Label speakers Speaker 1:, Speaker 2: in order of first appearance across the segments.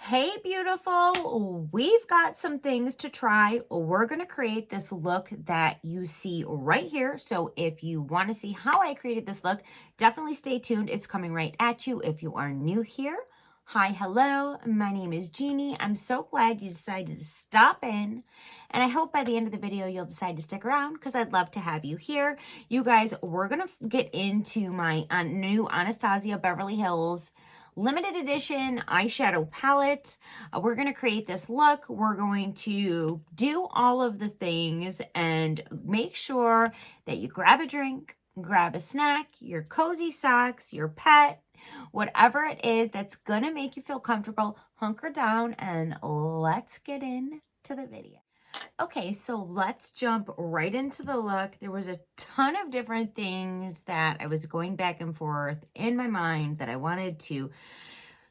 Speaker 1: Hey, beautiful. We've got some things to try. We're going to create this look that you see right here. So if you want to see how I created this look, definitely stay tuned. It's coming right at you. If you are new here, hi, hello. My name is Jeannie. I'm so glad you decided to stop in. And I hope by the end of the video, you'll decide to stick around because I'd love to have you here. You guys, we're going to get into my new Anastasia Beverly Hills limited edition eyeshadow palette. We're going to create this look. We're going to do all of the things and make sure that you grab a drink, grab a snack, your cozy socks, your pet, whatever it is that's going to make you feel comfortable. Hunker down and let's get into the video. Okay, so let's jump right into the look. There was a ton of different things that I was going back and forth in my mind that I wanted to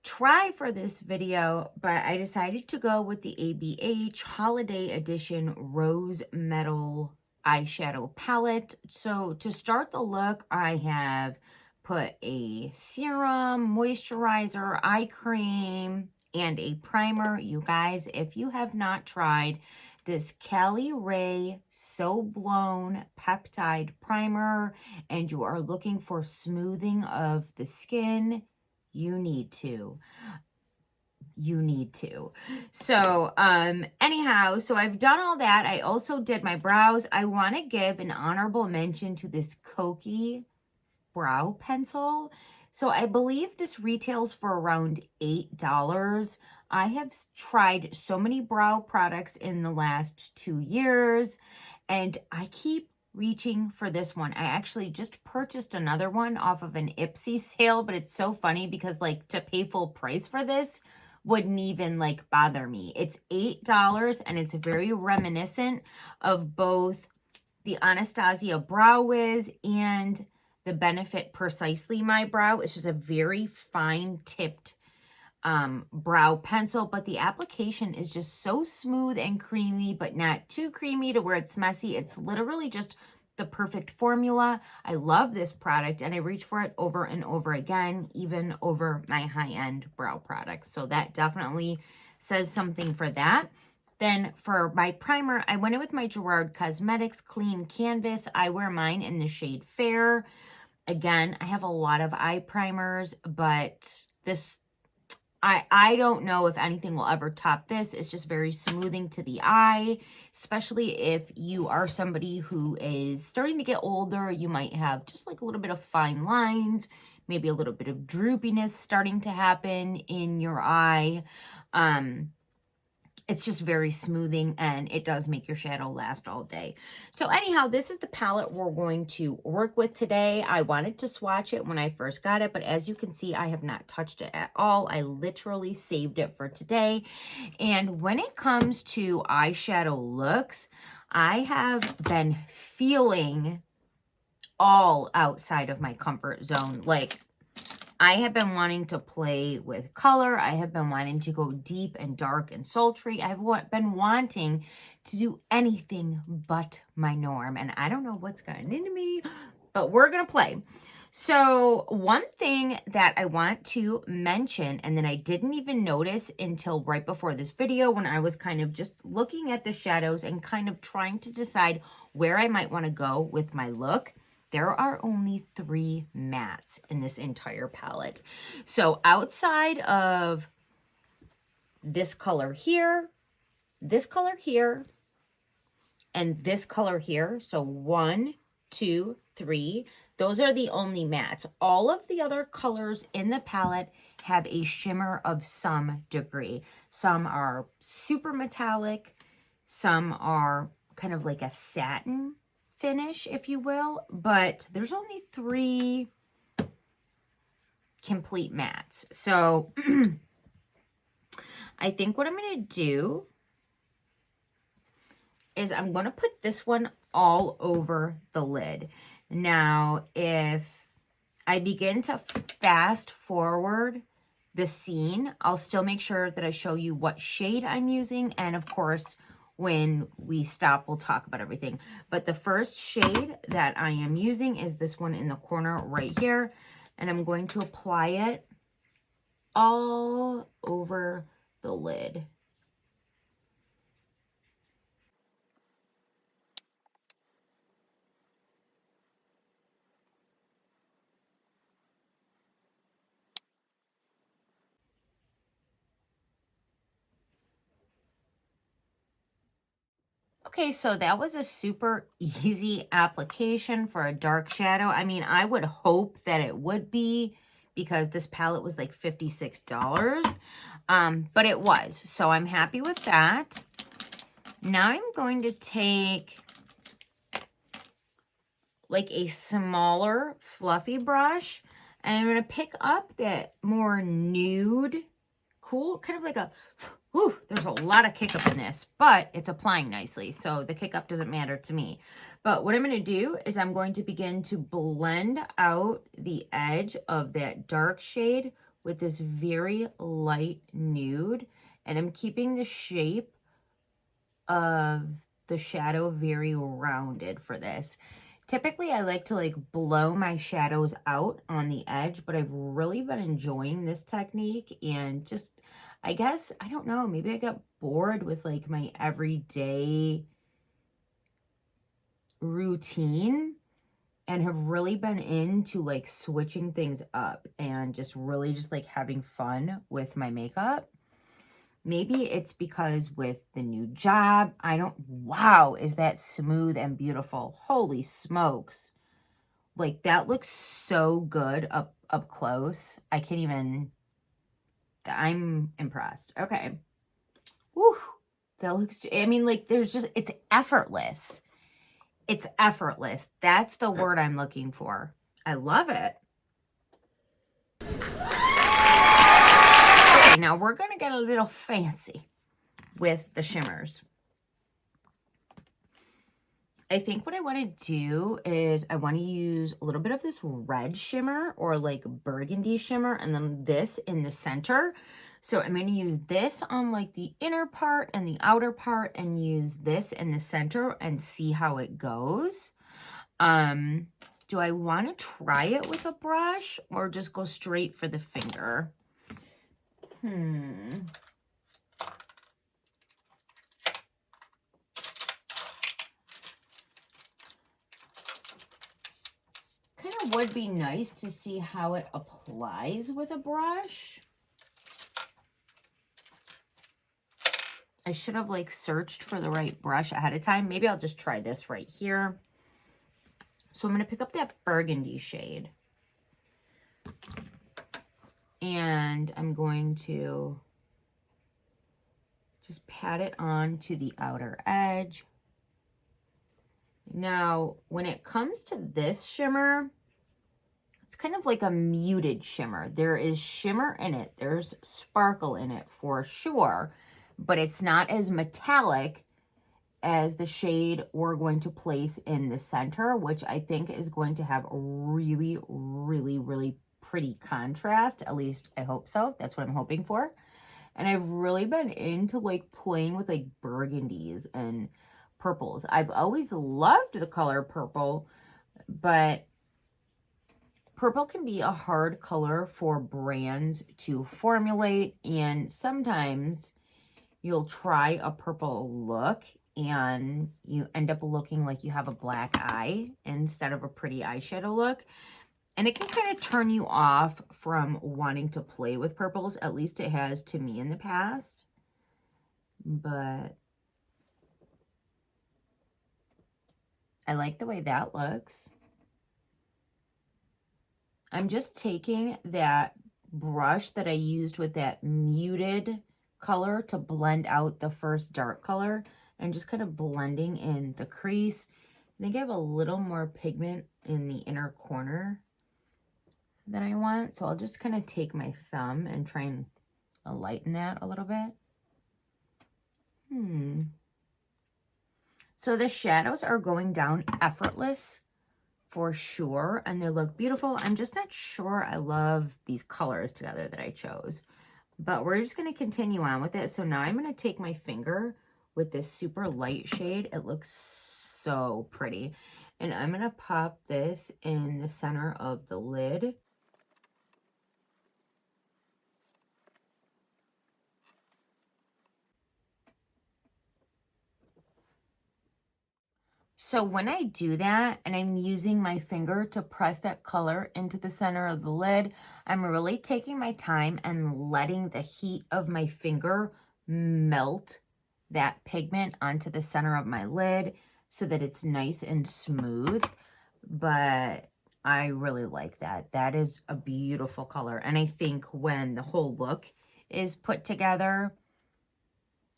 Speaker 1: try for this video, but I decided to go with the ABH Holiday Edition Rose Metal Eyeshadow Palette. So to start the look, I have put a serum, moisturizer, eye cream, and a primer. You guys, if you have not tried this Cali Ray So Blown Peptide Primer and you are looking for smoothing of the skin, you need to. So, anyhow, so I've done all that. I also did my brows. I want to give an honorable mention to this Koki brow pencil. So I believe this retails for around $8. I have tried so many brow products in the last 2 years, and I keep reaching for this one. I actually just purchased another one off of an Ipsy sale, but it's so funny because like to pay full price for this wouldn't even like bother me. It's $8 and it's very reminiscent of both the Anastasia Brow Wiz and the Benefit Precisely My Brow. It's just a very fine tipped brow pencil, but the application is just so smooth and creamy, but not too creamy to where it's messy. It's literally just the perfect formula. I love this product and I reach for it over and over again, even over my high-end brow products. So that definitely says something for that. Then for my primer, I went in with my Gerard Cosmetics Clean Canvas. I wear mine in the shade Fair. Again, I have a lot of eye primers, but this, I don't know if anything will ever top this. It's just very smoothing to the eye, especially if you are somebody who is starting to get older. You might have just like a little bit of fine lines, maybe a little bit of droopiness starting to happen in your eye. It's just very smoothing and it does make your shadow last all day. So anyhow, this is the palette we're going to work with today. I wanted to swatch it when I first got it, but as you can see, I have not touched it at all. I literally saved it for today. And when it comes to eyeshadow looks, I have been feeling all outside of my comfort zone. Like, I have been wanting to play with color. I have been wanting to go deep and dark and sultry. I've been wanting to do anything but my norm. And I don't know what's gotten into me, but we're going to play. So one thing that I want to mention, and then I didn't even notice until right before this video when I was kind of just looking at the shadows and kind of trying to decide where I might want to go with my look. There are only 3 mattes in this entire palette. So outside of this color here, and this color here, so 1, 2, 3, those are the only mattes. All of the other colors in the palette have a shimmer of some degree. Some are super metallic, some are kind of like a satin finish, if you will, but there's only 3 complete mattes. So I think what I'm going to do is I'm going to put this one all over the lid. Now, if I begin to fast forward the scene, I'll still make sure that I show you what shade I'm using, and of course, when we stop, we'll talk about everything. But the first shade that I am using is this one in the corner right here. And I'm going to apply it all over the lid. Okay, so that was a super easy application for a dark shadow. I mean, I would hope that it would be because this palette was like $56. But it was, so I'm happy with that. Now I'm going to take like a smaller fluffy brush and I'm going to pick up that more nude, cool, kind of like a, whew, there's a lot of kick up in this, but it's applying nicely. So the kick up doesn't matter to me. But what I'm going to do is I'm going to begin to blend out the edge of that dark shade with this very light nude. And I'm keeping the shape of the shadow very rounded for this. Typically, I like to like blow my shadows out on the edge, but I've really been enjoying this technique and just, I guess, I don't know, maybe I got bored with like my everyday routine and have really been into like switching things up and just really just like having fun with my makeup. Maybe it's because with the new job, wow, is that smooth and beautiful. Holy smokes. Like that looks so good up close. I can't even, I'm impressed. Okay. Woo. That looks, I mean, like there's just, it's effortless. It's effortless. That's the word I'm looking for. I love it. Okay, now we're going to get a little fancy with the shimmers. I think what I want to do is I want to use a little bit of this red shimmer or like burgundy shimmer and then this in the center. So I'm going to use this on like the inner part and the outer part and use this in the center and see how it goes. Do I want to try it with a brush or just go straight for the finger? Kind of would be nice to see how it applies with a brush. I should have like searched for the right brush ahead of time. Maybe I'll just try this right here. So I'm going to pick up that burgundy shade. And I'm going to just pat it on to the outer edge. Now, when it comes to this shimmer, it's kind of like a muted shimmer. There is shimmer in it. There's sparkle in it for sure, but it's not as metallic as the shade we're going to place in the center, which I think is going to have a really, really, really pretty contrast. At least I hope so. That's what I'm hoping for. And I've really been into like playing with like burgundies and purples. I've always loved the color purple, but purple can be a hard color for brands to formulate. And sometimes you'll try a purple look and you end up looking like you have a black eye instead of a pretty eyeshadow look. And it can kind of turn you off from wanting to play with purples. At least it has to me in the past. But I like the way that looks. I'm just taking that brush that I used with that muted color to blend out the first dark color and just kind of blending in the crease. I think I have a little more pigment in the inner corner than I want. So I'll just kind of take my thumb and try and lighten that a little bit. So the shadows are going down effortless for sure, and they look beautiful. I'm just not sure I love these colors together that I chose, but we're just going to continue on with it. So now I'm going to take my finger with this super light shade. It looks so pretty. And I'm going to pop this in the center of the lid. So when I do that and I'm using my finger to press that color into the center of the lid, I'm really taking my time and letting the heat of my finger melt that pigment onto the center of my lid so that it's nice and smooth. But I really like that. That is a beautiful color. And I think when the whole look is put together,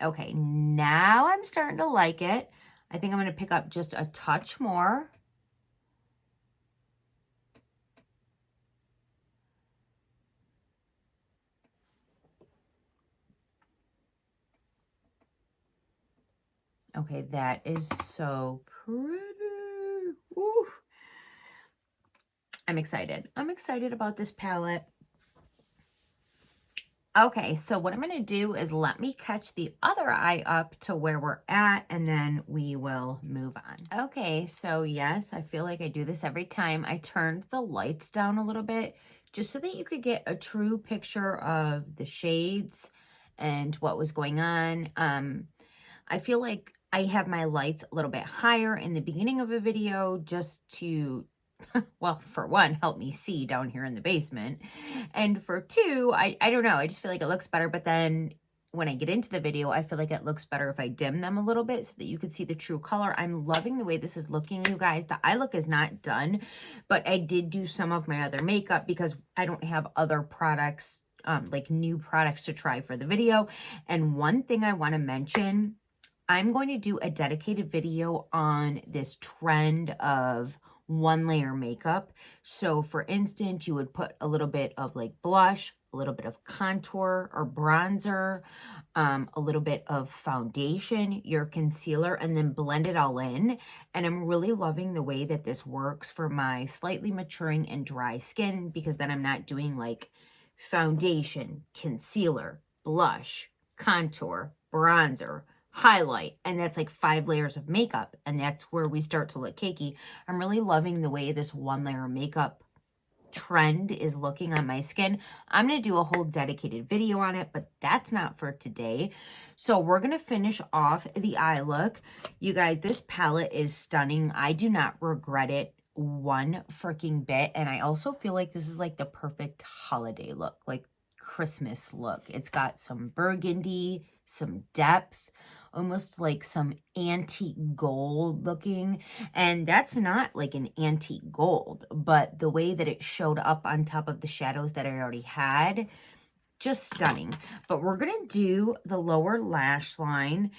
Speaker 1: okay, now I'm starting to like it. I think I'm going to pick up just a touch more. Okay, that is so pretty. Woo. I'm excited. I'm excited about this palette. Okay, so what I'm going to do is let me catch the other eye up to where we're at, and then we will move on. Okay, so yes, I feel like I do this every time. I turned the lights down a little bit just so that you could get a true picture of the shades and what was going on. I feel like I have my lights a little bit higher in the beginning of a video just to, well, for one, help me see down here in the basement. And for two, I don't know, I just feel like it looks better. But then when I get into the video, I feel like it looks better if I dim them a little bit so that you can see the true color. I'm loving the way this is looking, you guys. The eye look is not done, but I did do some of my other makeup because I don't have other products, like new products to try for the video. And one thing I want to mention, I'm going to do a dedicated video on this trend of one layer makeup. So for instance, you would put a little bit of like blush, a little bit of contour or bronzer, a little bit of foundation, your concealer, and then blend it all in. And I'm really loving the way that this works for my slightly maturing and dry skin, because then I'm not doing like foundation, concealer, blush, contour, bronzer, highlight, and that's like 5 layers of makeup, and that's where we start to look cakey. I'm really loving the way this one layer makeup trend is looking on my skin. I'm going to do a whole dedicated video on it, but that's not for today. So we're going to finish off the eye look. You guys, this palette is stunning. I do not regret it one freaking bit, and I also feel like this is like the perfect holiday look, like Christmas look. It's got some burgundy, some depth, almost like some antique gold looking. And that's not like an antique gold, but the way that it showed up on top of the shadows that I already had, just stunning. But we're going to do the lower lash line.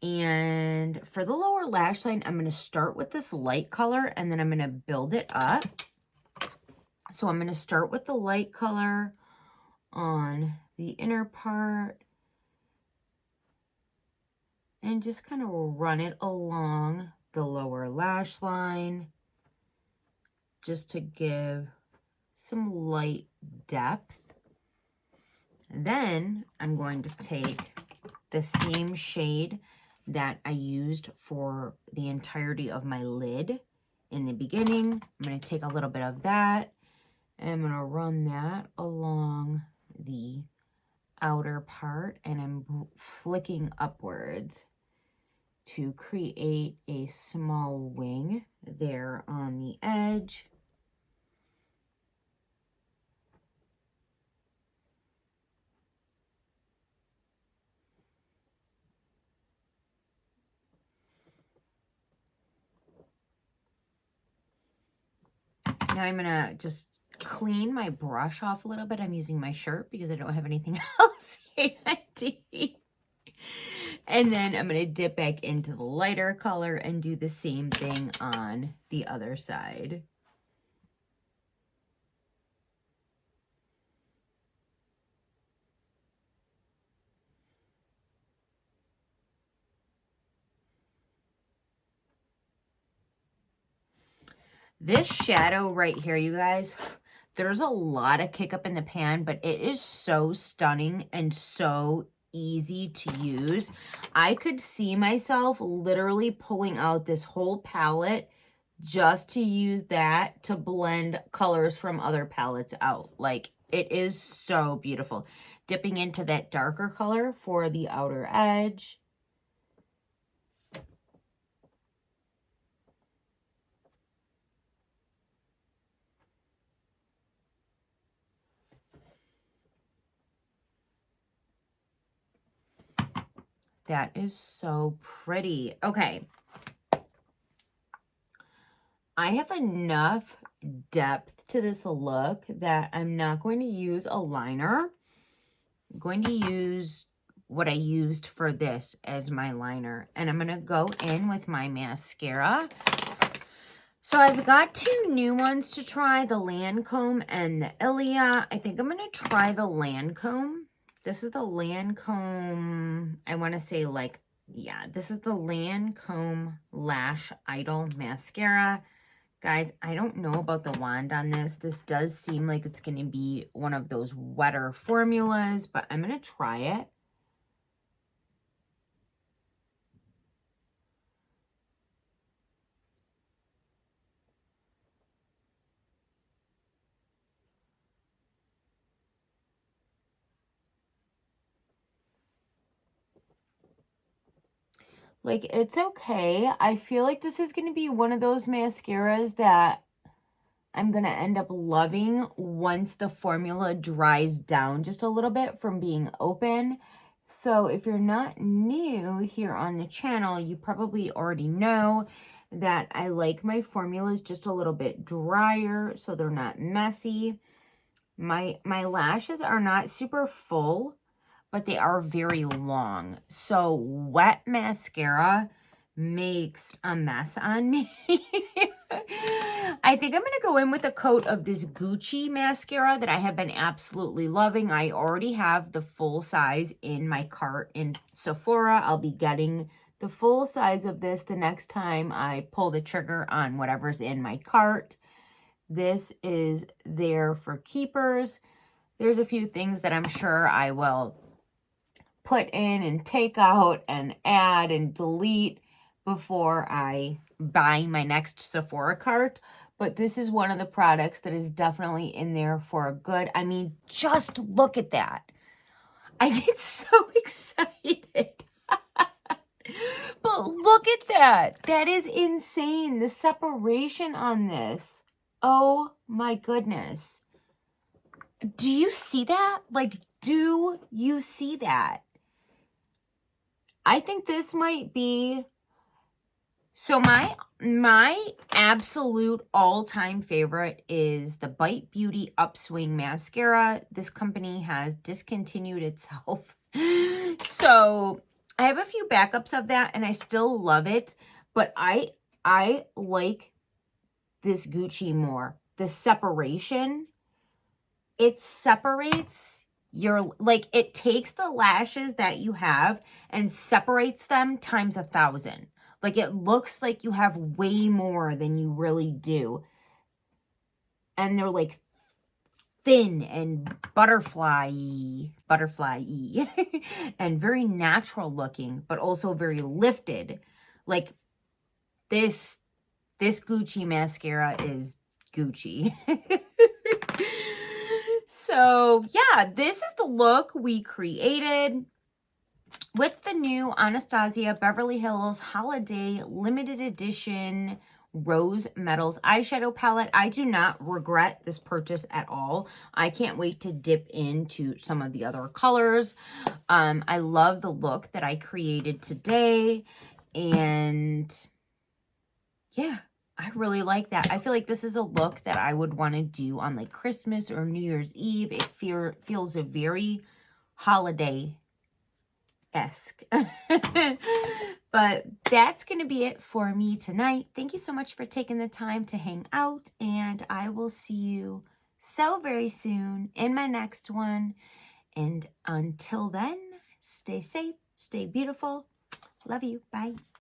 Speaker 1: And for the lower lash line, I'm going to start with this light color and then I'm going to build it up. So I'm going to start with the light color on the inner part and just kind of run it along the lower lash line just to give some light depth. And then I'm going to take the same shade that I used for the entirety of my lid in the beginning. I'm going to take a little bit of that and I'm going to run that along the outer part, and I'm flicking upwards to create a small wing there on the edge. Now I'm gonna just clean my brush off a little bit. I'm using my shirt because I don't have anything else handy. And then I'm going to dip back into the lighter color and do the same thing on the other side. This shadow right here, you guys, there's a lot of kick up in the pan, but it is so stunning and so easy to use. I could see myself literally pulling out this whole palette just to use that to blend colors from other palettes out. Like, it is so beautiful. Dipping into that darker color for the outer edge. That is so pretty. Okay. I have enough depth to this look that I'm not going to use a liner. I'm going to use what I used for this as my liner. And I'm going to go in with my mascara. So I've got two new ones to try, the Lancome and the Ilia. I think I'm going to try the Lancome. This is the Lancome, I want to say like, yeah, this is the Lancome Lash Idol Mascara. Guys, I don't know about the wand on this. This does seem like it's going to be one of those wetter formulas, but I'm going to try it. Like, it's okay. I feel like this is going to be one of those mascaras that I'm going to end up loving once the formula dries down just a little bit from being open. So if you're not new here on the channel, you probably already know that I like my formulas just a little bit drier so they're not messy. My lashes are not super full, but they are very long. So wet mascara makes a mess on me. I think I'm going to go in with a coat of this Gucci mascara that I have been absolutely loving. I already have the full size in my cart in Sephora. I'll be getting the full size of this the next time I pull the trigger on whatever's in my cart. This is there for keepers. There's a few things that I'm sure I will put in and take out and add and delete before I buy my next Sephora cart. But this is one of the products that is definitely in there for a good. I mean, just look at that. I get so excited. But look at that. That is insane. The separation on this. Oh my goodness. Do you see that? Like, do you see that? I think this might be, so my absolute all-time favorite is the Bite Beauty Upswing Mascara. This company has discontinued itself. So I have a few backups of that and I still love it, but I like this Gucci more. The separation, it separates your, like, it takes the lashes that you have and separates them times 1,000. Like, it looks like you have way more than you really do. And they're like thin and butterfly-y, and very natural looking, but also very lifted. Like, this Gucci mascara is Gucci. So, yeah, this is the look we created with the new Anastasia Beverly Hills Holiday Limited Edition Rose Metals eyeshadow palette. I do not regret this purchase at all. I can't wait to dip into some of the other colors. I love the look that I created today. And yeah, I really like that. I feel like this is a look that I would want to do on like Christmas or New Year's Eve. It feels a very holiday-esque. But that's going to be it for me tonight. Thank you so much for taking the time to hang out. And I will see you so very soon in my next one. And until then, stay safe, stay beautiful. Love you. Bye.